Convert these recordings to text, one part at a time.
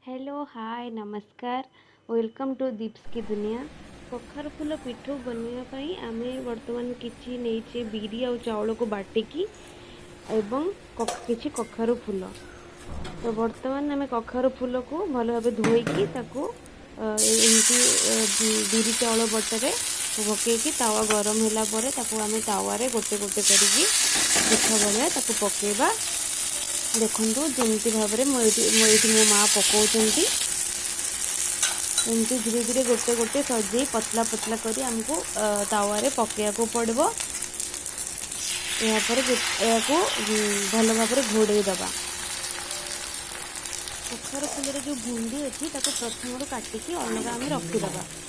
Hello hi नमस्कार welcome to Deep's की दुनिया। कखार फूल पिठो बनवाई आम बर्तमान किसी नहीं बिरी आ चाउल को बाटिकी एवं किसी कखारु फूल। तो बर्तमान आम कखारु फूल को भल भाव धोईकी एमती बिरी चाउल बटरे पकईकी तावा गरम है आम तावे गोटे गोटे करके पिठा भाया पकईबा। देखु जमी भाव में मो माँ पकाउंट एमती धीरे धीरे गोटे गोटे सजे पतला पतला करी आमको तावा पकड़ा को पड़ो। यापर भल भाव घोड़े दबा। कखार फूलर जो भुंडी अच्छी प्रथम काटिकी अलग आम रखीदे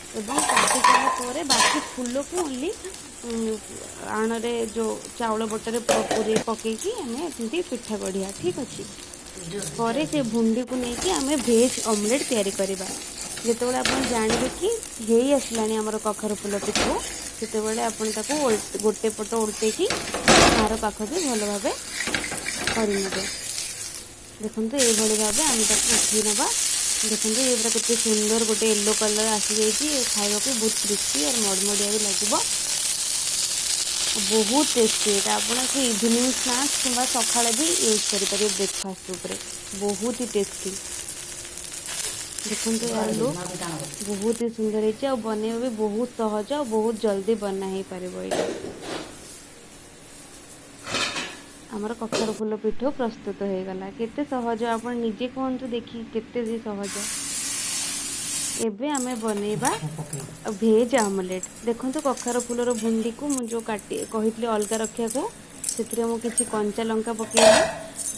और काटी सारापर बाकी फूल को ओनली आणे जो चाउल बटर पूरे पकईकी आम एमती पिठा गढ़िया। ठीक अच्छे पर से भुंडी को लेकिन आम भेज ऑमलेट तैयारी करवा। जिते आप जानवे कि हे आसला आमर कखार फूल पिठो से गोटे पट उल्टे तार पाख भी भल भाव करने। देखो ये भाव आम उठे ना। देखो ये पूरा कितने सुंदर गोटे येलो कलर आसी जाइए खावा को बहुत क्रिस्पी और मड़मड़िया भी लगे बहुत टेस्टी। यहाँ आप इवनिंग स्नैक्स कि सका भी यूज करेंगे ब्रेकफास्ट उपर बहुत ही टेस्टी। देखो यार लुक बहुत ही सुंदर है बनवा भी बहुत सहज और बहुत जल्दी बना हो पार। आमर कखार फूल पिठ प्रस्तुत हो गला केते सहज आप निजे कहतु देखी केते सहज। एबे आमे बनैबा भेज आमलेट। देखो कखार फूलर भुंडी को मुझे काटी कही अलग रखा को से मुझे कंचा लंका पकईली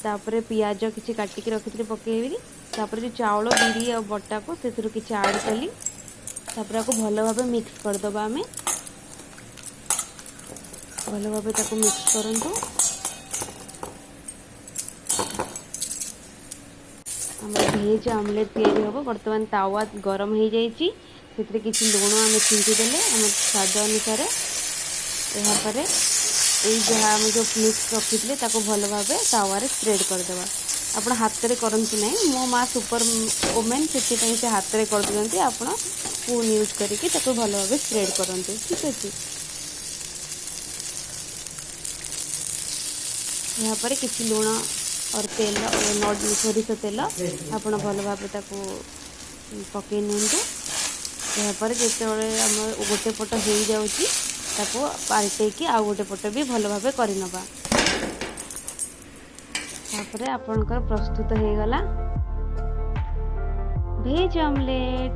तापर पियाज किसी काटिक रखी पकईली तापर जो चाउल बिरी और बटा को से किसी आड कली तापर आपको भल भाव मिक्स करदबा। आमे भल भाव मिक्स करंतु। आम भेज आमलेट तैयारी हम बर्तमान तावा गरम हो जाइए किसी लुण आम छींचीदे आम स्वाद अनुसार यापर जहाँ आम जो मिक्स रखी भल भाव तावे स्प्रेड करदे। आप हाथ में करती ना मो माँ सुपर वोमेन से हाथ में कर दिखती आप स्पून यूज करके भल भाव स्प्रेड करते। ठीक अच्छे यहाँ पर किसी लुण और तेल सोरिष तेल आप भल भाव पकई यापर जिते आम गोटे पट हो जाऊँगी पाल्टे आउ गोटे पट भी भल भाव करनबा। तापर आपणकर प्रस्तुत हो गला भेज ऑमलेट।